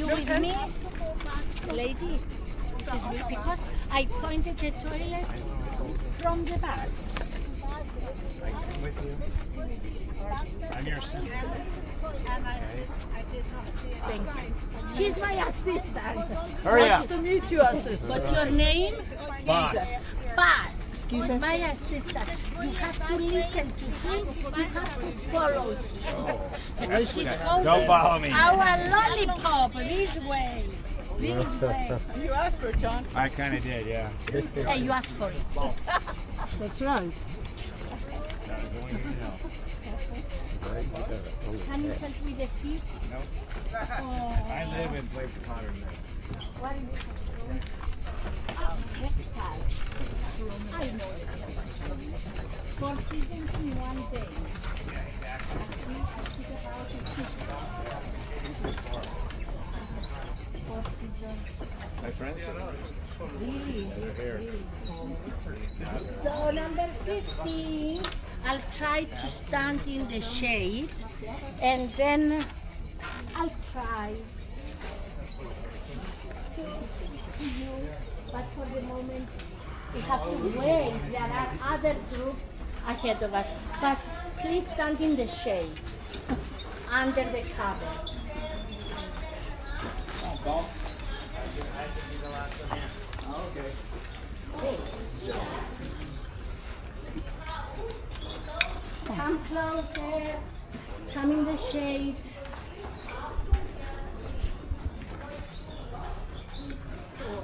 you with me? Lady, she's with, because I pointed the toilets from the bus. I'm with you. I'm your assistant. Thank you. He's my assistant. Hurry up. Nice to meet you, assistant. What's your name? Boss. Bas. He's my assistant. You have to listen to him. You have to follow him. He's holding Don't follow me. our lollipop this way. This way. You asked for it, John. I kind of did, yeah. Hey, you asked for it. That's right. That was the only thing to know. Can you help with the feet? Nope. I live and play the Connor. What is it? Oh, Texas. I know it. 4 seasons in one day. Yeah, exactly. I think about it. 4 seasons. My friends? Really? They're here. So number 15, I'll try to stand in the shade, and then I'll try to you, but for the moment we have to wait. There are other groups ahead of us, but please stand in the shade, under the cover. Come closer, come in the shade.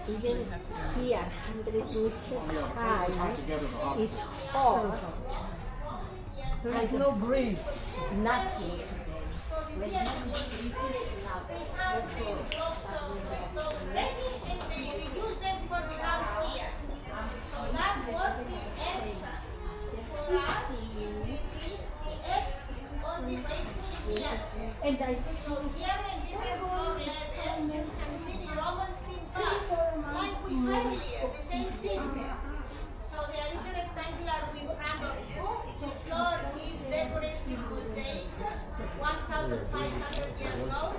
Even here, 100 meters high, is hot. There is no breeze. Nothing. And I said, so Here in different floor level, you can see the Roman steam bath, like we had here, the same system. So there is a rectangular room in front of you. The floor is decorated with mosaics, 1,500 years old.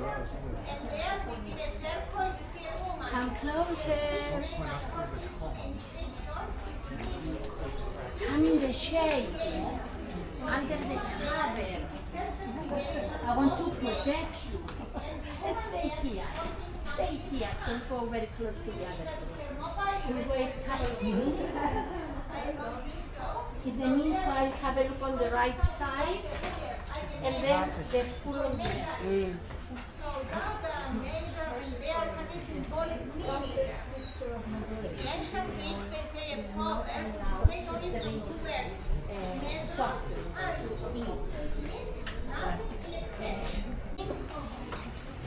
And there, within a circle, you see a woman. come closer. Come in the shade, under the cover. I want to protect you. Let's stay here. Stay here. Don't go very close to the other door. We'll wait a couple of minutes. In the meanwhile, have a look on the right side, and then the pool on this. So now the major and there can be symbolic meaning. The ancient Greeks, they say a power, so they don't need to do words.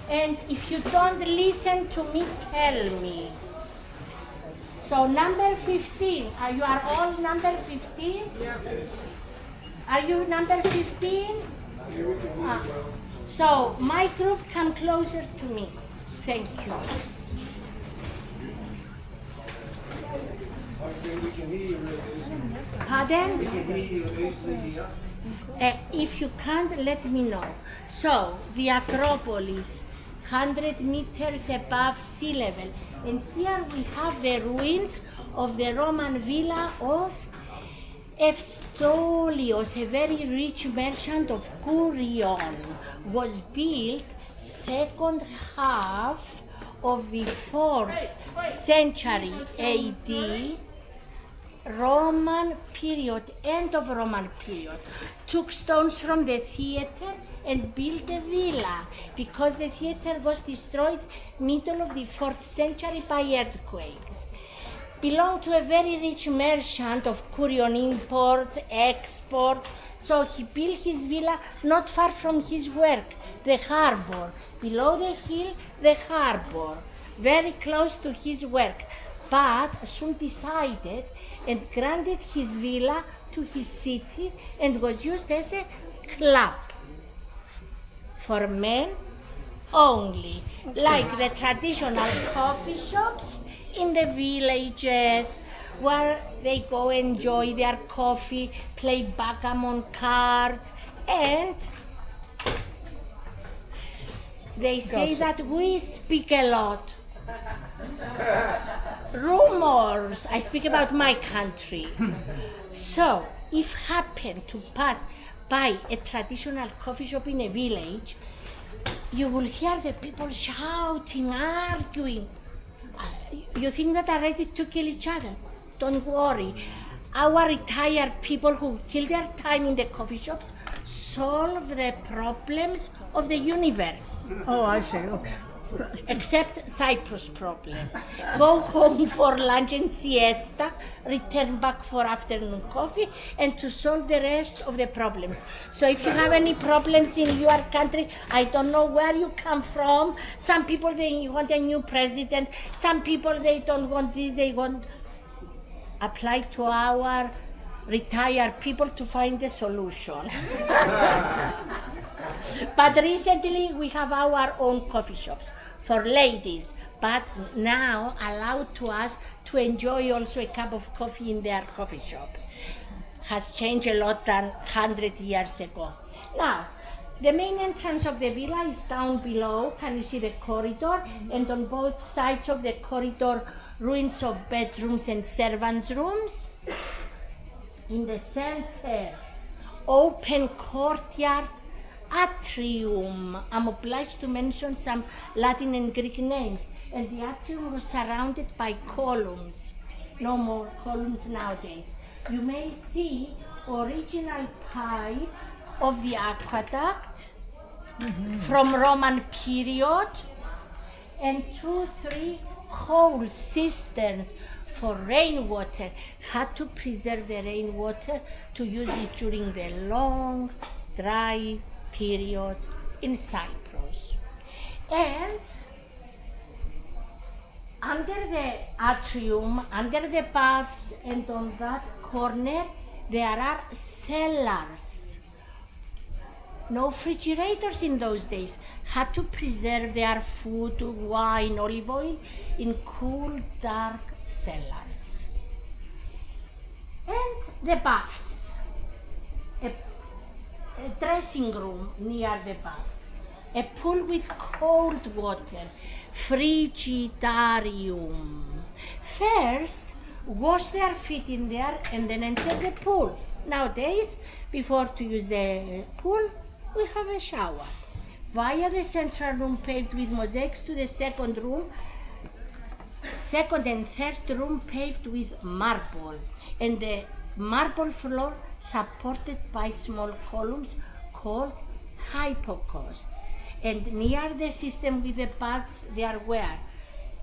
And if you don't listen to me, tell me. So number 15, you are all number 15? Are you number 15? So my group, come closer to me. Thank you. Pardon? If you can't, let me know. So the Acropolis, 100 meters above sea level. And here we have the ruins of the Roman villa of Eustolios, a very rich merchant of Kourion. Was built second half of the 4th century AD, Roman period, end of Roman period. Took stones from the theater and built a villa because the theater was destroyed middle of the 4th century by earthquakes. Belonged to a very rich merchant of Kourion imports, exports, so he built his villa not far from his work, the harbor. Below the hill, the harbor, very close to his work, but soon decided and granted his villa to his city and was used as a club for men only, like the traditional coffee shops in the villages where they go enjoy their coffee, play backgammon cards, and They say that we speak a lot. Rumors. I speak about my country. So, if happen to pass by a traditional coffee shop in a village, you will hear the people shouting, arguing. You think that are ready to kill each other? Don't worry. Our retired people who kill their time in the coffee shops solve the problems of the universe. Oh, I see. Okay. Except Cyprus problem. Go home for lunch and siesta, return back for afternoon coffee, and to solve the rest of the problems. So if you have any problems in your country, I don't know where you come from. Some people, they want a new president. Some people, they don't want this, they want apply to our retired people to find a solution. But recently we have our own coffee shops for ladies, but now allowed to us to enjoy also a cup of coffee in their coffee shop. Has changed a lot than 100 years ago. Now, the main entrance of the villa is down below. Can you see the corridor? And on both sides of the corridor, ruins of bedrooms and servants' rooms. In the center, open courtyard, atrium. I'm obliged to mention some Latin and Greek names. And the atrium was surrounded by columns. No more columns nowadays. You may see original pipes of the aqueduct from Roman period, and 2-3 whole cisterns for rainwater. Had to preserve the rainwater to use it during the long dry period in Cyprus. And under the atrium, under the baths, and on that corner, there are cellars. No refrigerators in those days. Had to preserve their food, wine, olive oil in cool, dark cellars. And the baths. A dressing room near the baths. A pool with cold water. Frigidarium. First, wash their feet in there and then enter the pool. Nowadays, before to use the pool, we have a shower. Via the central room paved with mosaics to the second room, second and third room paved with marble, and the marble floor supported by small columns called hypocaust. And near the system with the baths there were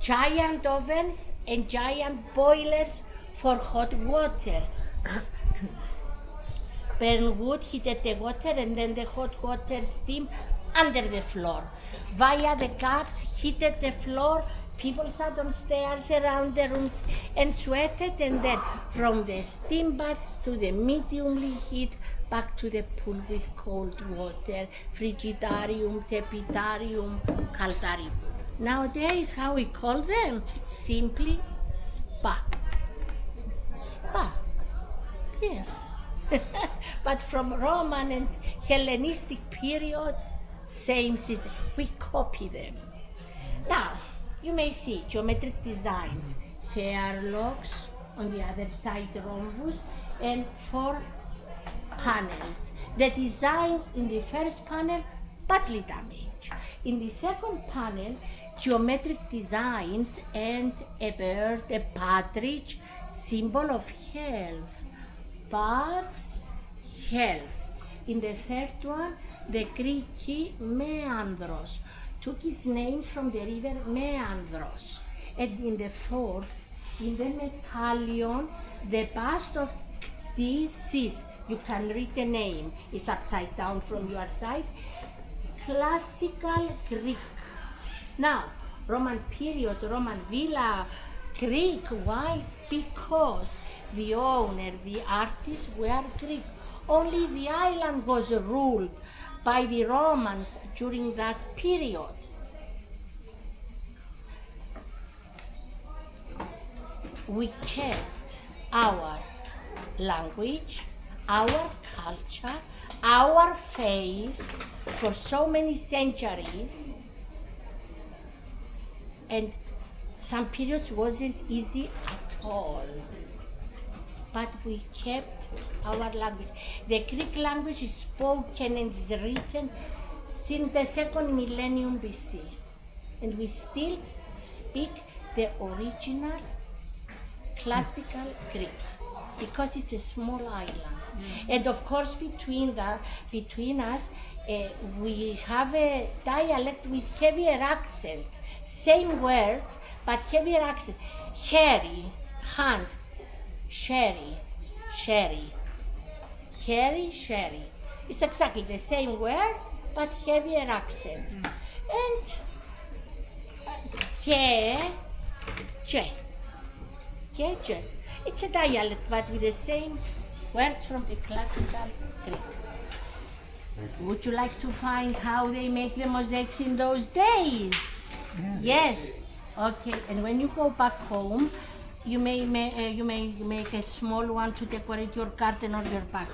giant ovens and giant boilers for hot water. Burn wood, heated the water, and then the hot water steam under the floor. Via the gaps, heated the floor. People sat on stairs around the rooms and sweated, and then from the steam baths to the mediumly heat back to the pool with cold water, frigidarium, tepidarium, caldarium. Nowadays, how we call them? Simply spa. Spa, yes. But from Roman and Hellenistic period, same system. We copy them. Now, you may see geometric designs, hairlocks, on the other side rhombus, and 4 panels. The design in the first panel, badly damaged. In the second panel, geometric designs and a bird, a partridge, symbol of health. Baths, health. In the third one, the Greek key Meandros took its name from the river Meandros. And in the fourth, in the medallion, the bust of Ctesias, you can read the name, it's upside down from your side, classical Greek. Now, Roman period, Roman villa, Greek, why? Because the owner, the artists were Greek. Only the island was ruled by the Romans during that period. We kept our language, our culture, our faith for so many centuries, and some periods wasn't easy at all. But we kept our language. The Greek language is spoken and is written since the second millennium BC. And we still speak the original classical Greek because it's a small island. And of course between us, we have a dialect with heavier accent. Same words, but heavier accent. Hairy, hand, sherry, sherry. Hairy, sherry. It's exactly the same word, but heavier accent. And ke, je. It's a dialect, but with the same words from the classical Greek. Would you like to find how they make the mosaics in those days? Yes. Okay. And when you go back home, you may make a small one to decorate your garden or your back.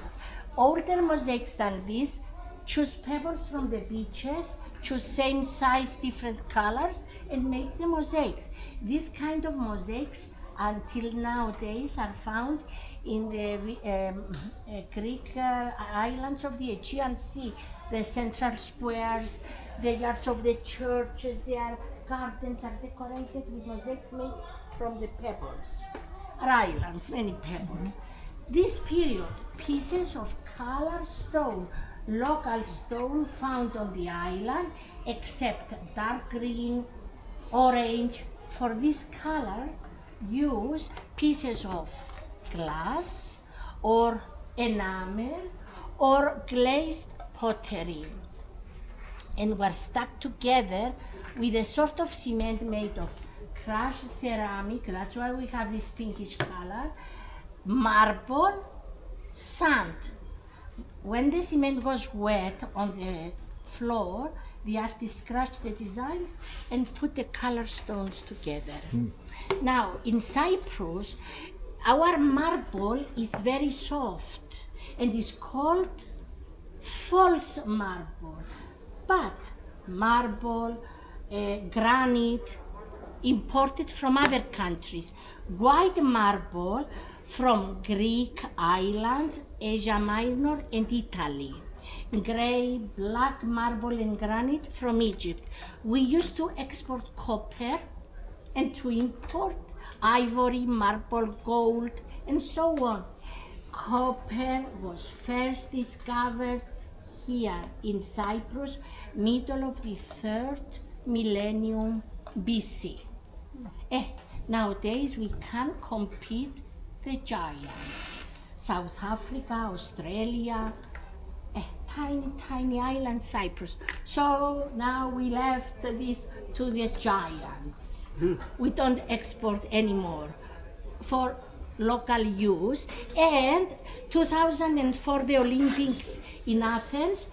Older mosaics than this, choose pebbles from the beaches, choose same size, different colors, and make the mosaics. This kind of mosaics until nowadays are found in the Greek islands of the Aegean Sea, the central squares, the yards of the churches, their gardens are decorated with mosaics made from the pebbles. Islands, many pebbles. This period, pieces of colored stone, local stone found on the island, except dark green, orange. For these colors, use pieces of glass or enamel or glazed pottery, and were stuck together with a sort of cement made of crushed ceramic. That's why we have this pinkish color, marble, sand. When the cement was wet on the floor, the artist scratched the designs and put the color stones together. Now, in Cyprus, our marble is very soft and is called false marble. But marble, granite, imported from other countries. White marble from Greek islands, Asia Minor and Italy. Grey, black marble and granite from Egypt. We used to export copper and to import ivory, marble, gold, and so on. Copper was first discovered here in Cyprus, middle of the 3rd millennium BC. Nowadays we can compete the giants. South Africa, Australia, tiny island Cyprus. So now we left this to the giants. We don't export anymore for local use. And 2004, the Olympics in Athens,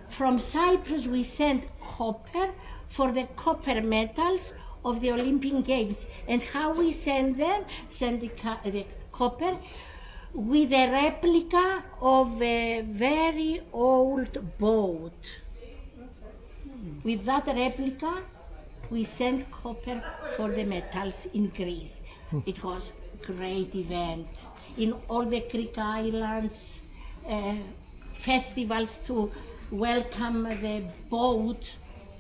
from Cyprus we sent copper for the copper medals of the Olympic Games. And how we send them? Send the copper with a replica of a very old boat. With that replica, we sent copper for the medals in Greece. It was a great event. In all the Greek islands, festivals to welcome the boat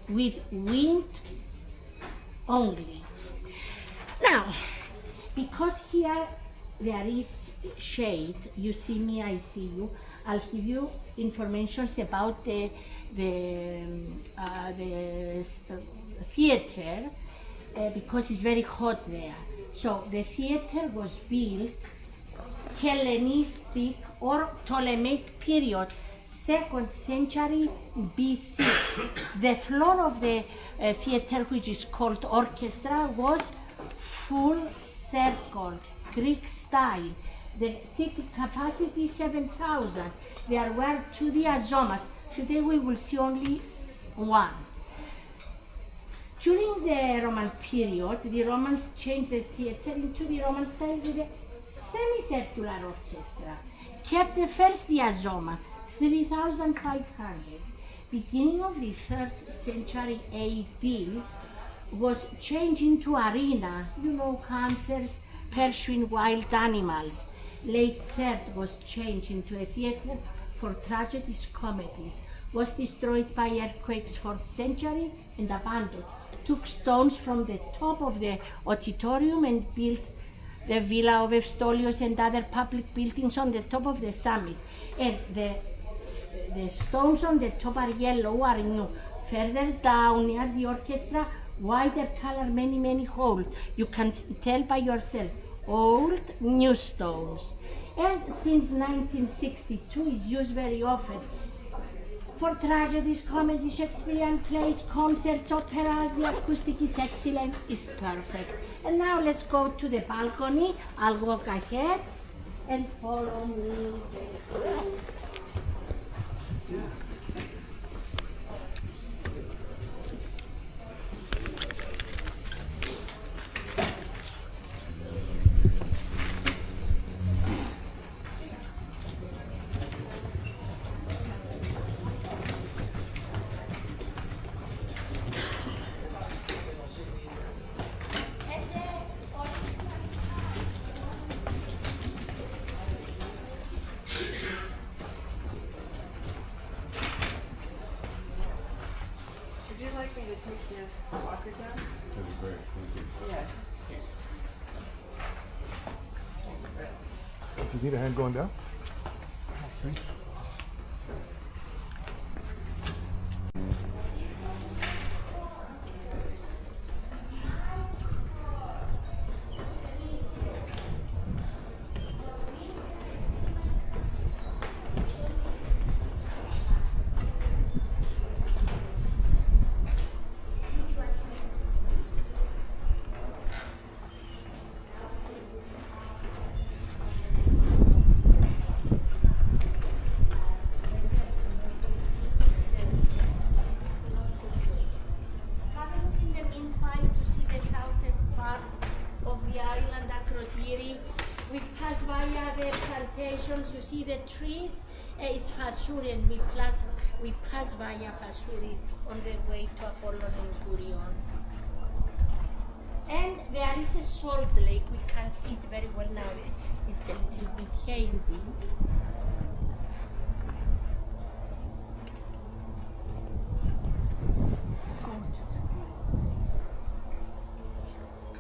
with wind only. Now, because here there is shade, you see me, I see you, I'll give you information about the theater because it's very hot there. So the theater was built Hellenistic or Ptolemaic period, 2nd century BC. The floor of the theater, which is called orchestra, was full circle, Greek style. The seating capacity 7,000. There were 2 diazomas. Today we will see only 1. During the Roman period, the Romans changed the theater into the Roman style with a semicircular orchestra. Kept the first diazoma, 3,500. Beginning of the 3rd century AD, was changed into arena, concerts, pursuing wild animals. Late third was changed into a theater for tragedies, comedies. Was destroyed by earthquakes 4th century and abandoned. Took stones from the top of the auditorium and built the Villa of Evstolios and other public buildings on the top of the summit. And the stones on the top are yellow, are new. Further down near the orchestra, wider color, many holes. You can tell by yourself, old, new stones. And since 1962 is used very often for tragedies, comedies, Shakespearean plays, concerts, operas. The acoustic is excellent, is perfect. And now let's go to the balcony. I'll walk ahead and follow me. Would you like me to take your walker down? That'd be great. Thank you. Yeah. Do you need a hand going down? We pass via the plantations. You see the trees. It's Fasuri, and we pass via Fasuri on the way to Apollon and Kourion. And there is a salt lake. We can see it very well now. It's a little bit hazy.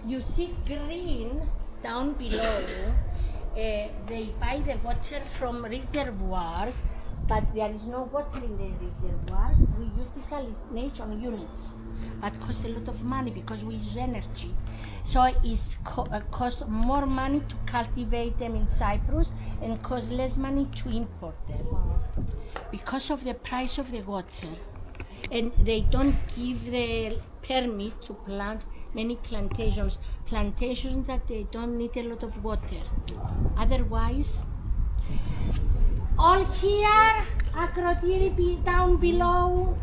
You see green down below. They buy the water from reservoirs, but there is no water in the reservoirs. We use desalination units, but cost a lot of money because we use energy. So it costs more money to cultivate them in Cyprus and costs less money to import them because of the price of the water. And they don't give the permit to plant many plantations that they don't need a lot of water. Otherwise, all here, Akrotiri down below,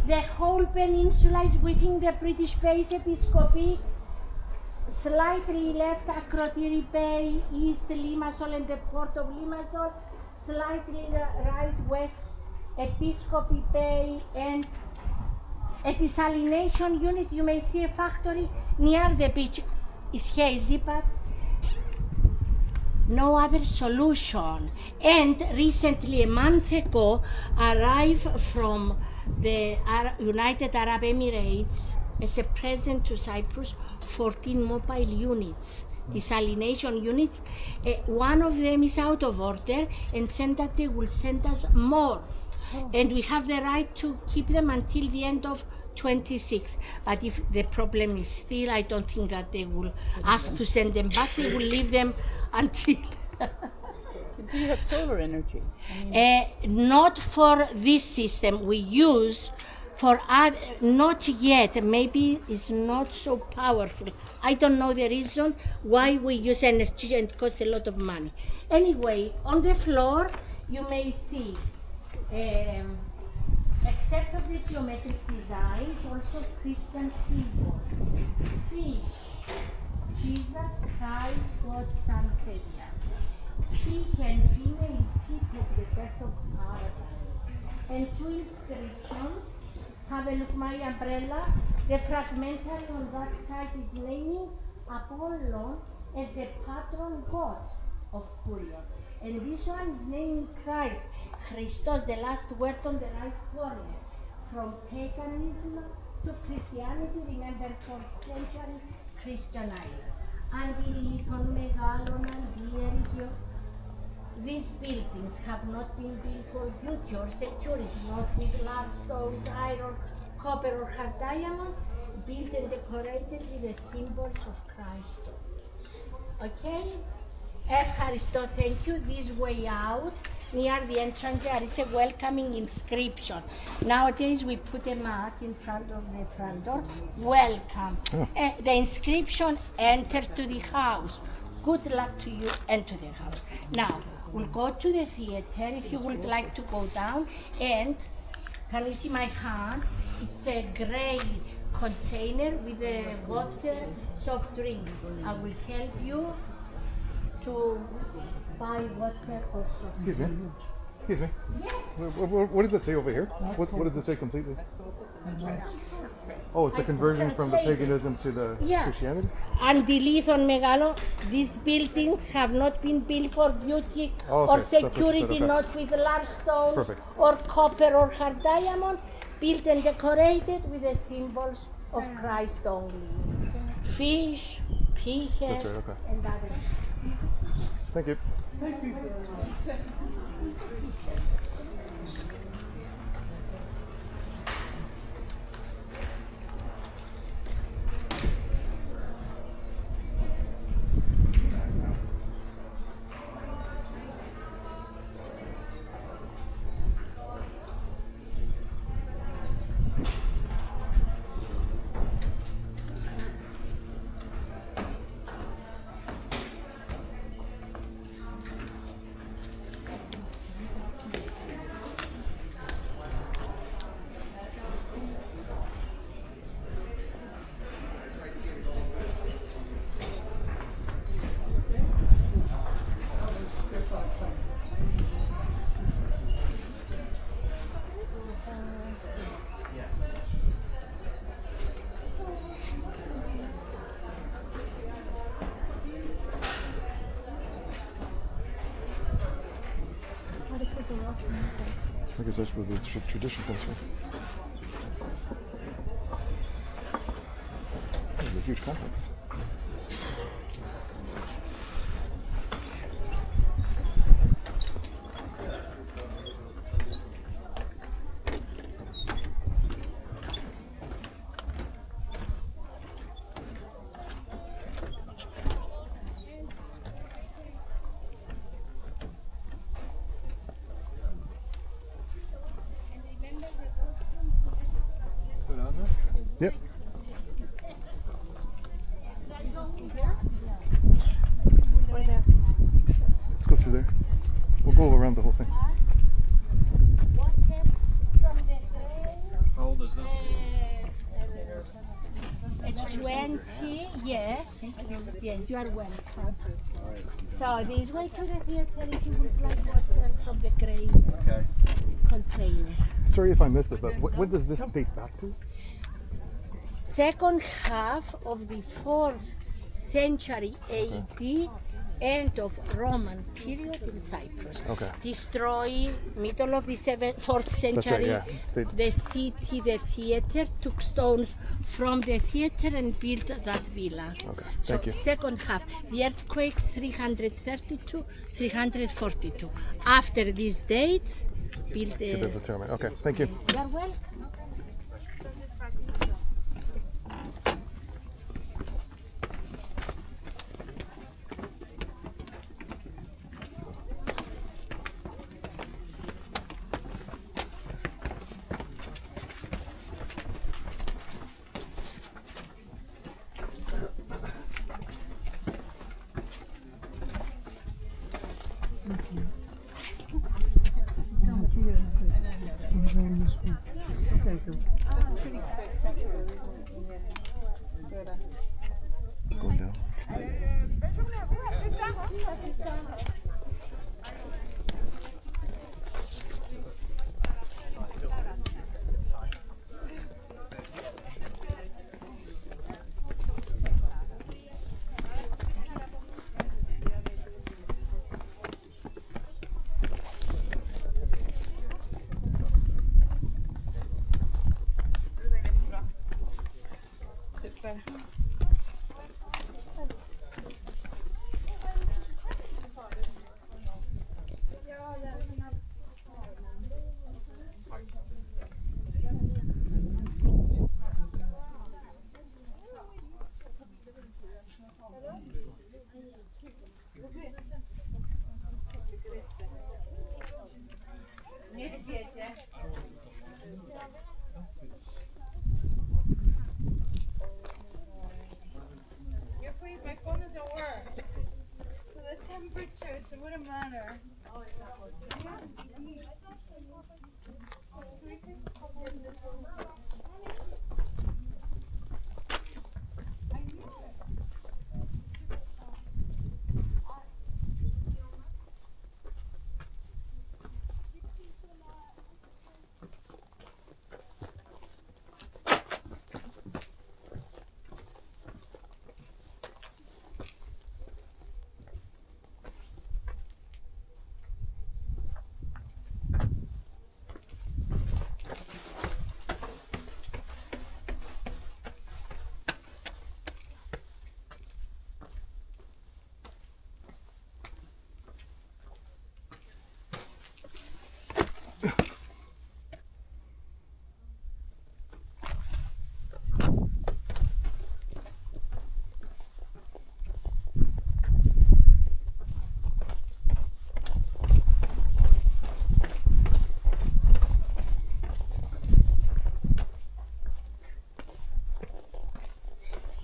the whole peninsula is within the British Base Episcopi. Slightly left, Akrotiri Bay, east Limassol and the port of Limassol. Slightly right west, Episcopi Bay, and a desalination unit. You may see a factory near the beach. It's hazy, but no other solution. And recently, a month ago, arrived from the United Arab Emirates as a present to Cyprus 14 mobile units, desalination units. One of them is out of order and said that they will send us more. And we have the right to keep them until the end of 26. But if the problem is still, I don't think that they will ask to send them back. They will leave them until... Do you have solar energy? Not for this system. We use for other, not yet. Maybe it's not so powerful. I don't know the reason why we use energy and costs a lot of money. Anyway, on the floor, you may see except of the geometric designs, also Christian symbols, fish, Jesus Christ, God's Son, Savior, pig and female pig of the birth of paradise, and two inscriptions Have a look my umbrella. The fragmentary on that side is naming Apollon as the patron god of Kourion. And this one is naming Christ, Christos, the last word on the right corner. From paganism to Christianity, remember 4th century Christian island. Αντιλήθων μεγάλων αντίεργειων. These buildings have not been built for beauty or security, not with large stones, iron, copper or hard diamond, built and decorated with the symbols of Christ. Okay? Ευχαριστώ, thank you. This way out, near the entrance, there is a welcoming inscription. Nowadays, we put a mat in front of the front door. Welcome. Oh. The inscription, enter to the house. Good luck to you and to the house. Now, we'll go to the theater if you would like to go down. And can you see my hand? It's a gray container with a water, soft drinks. I will help you to buy water or soft Excuse me. drinks. Excuse me. Yes. What does it say over here? What does it say completely? Oh, it's the conversion from the paganism to the Yeah. Christianity? Αντιλήθων μεγάλο, these buildings have not been built for beauty Oh, okay. or That's what you said, security, okay. not with large stones Perfect. or copper or hard diamond, built and decorated with the symbols of Christ only. Fish, peahen, That's right, okay. and others. Thank you. I guess that's where the tradition comes from. This is a huge complex. Yep. Let's go through there. We'll go around the whole thing. How old is this? 20, yes. Yes, you are welcome. So this way to the theater if you would like water from the gray Okay. container. Sorry if I missed it, but when does this date back to? Second half of the 4th century AD, end of Roman period in Cyprus. Okay. Destroy middle of the 4th century, yeah. the city, the theater, took stones from the theater and built that villa. Okay, So thank you. second half, the earthquakes 332, 342. After this date, built Get the determine. Okay, thank you. You are welcome. Going down. temperature, so it wouldn't matter.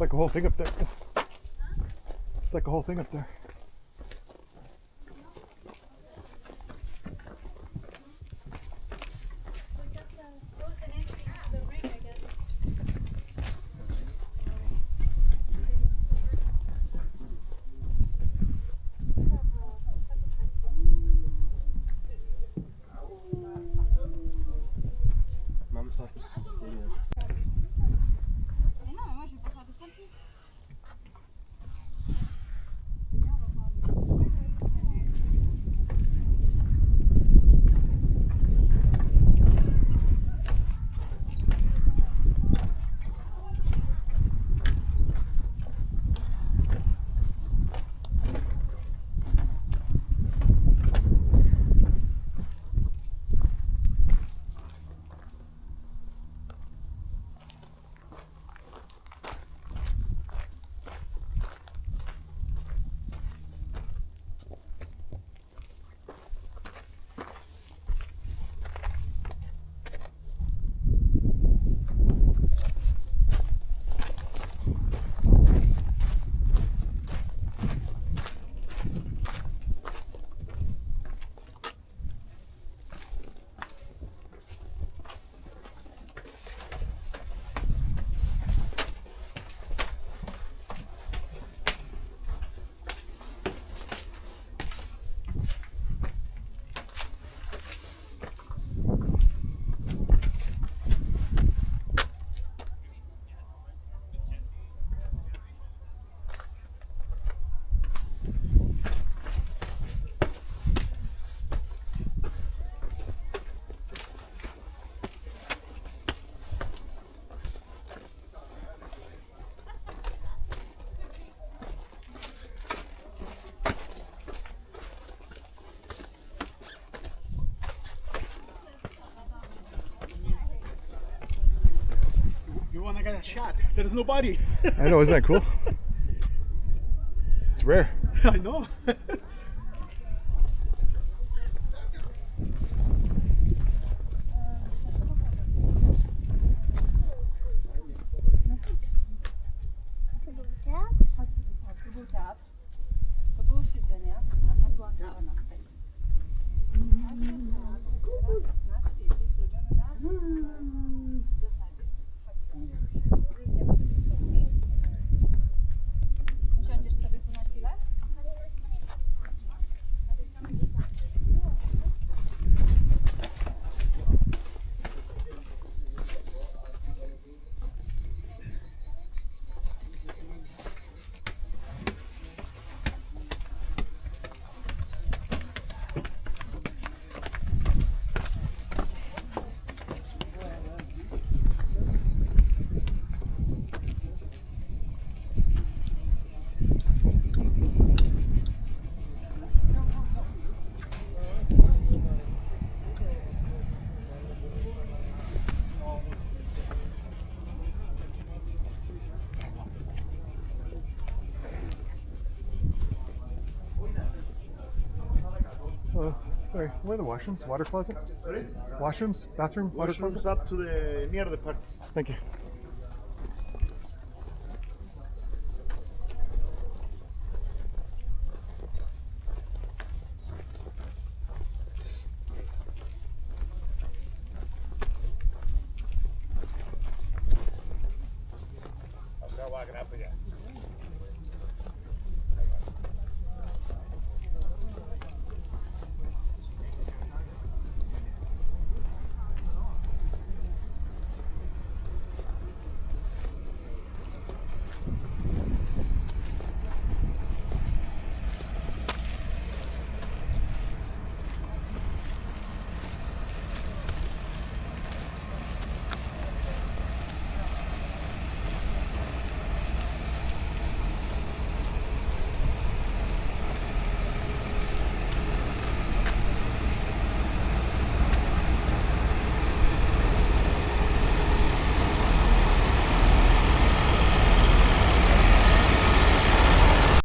It's like a whole thing up there. It's like a whole thing up there. I got a shot. There's nobody. I know, isn't that cool? It's rare. I know. To był teatr, to było siedzenie, a tam była kawa na stole. Na świecie zrobione na zasadzie. Usiądziesz sobie tu na chwilę? Sorry, where are the washrooms? Water closet? Sorry? Washrooms? Bathroom? Water Washrooms closet? up to the near the park. Thank you. walking up with you.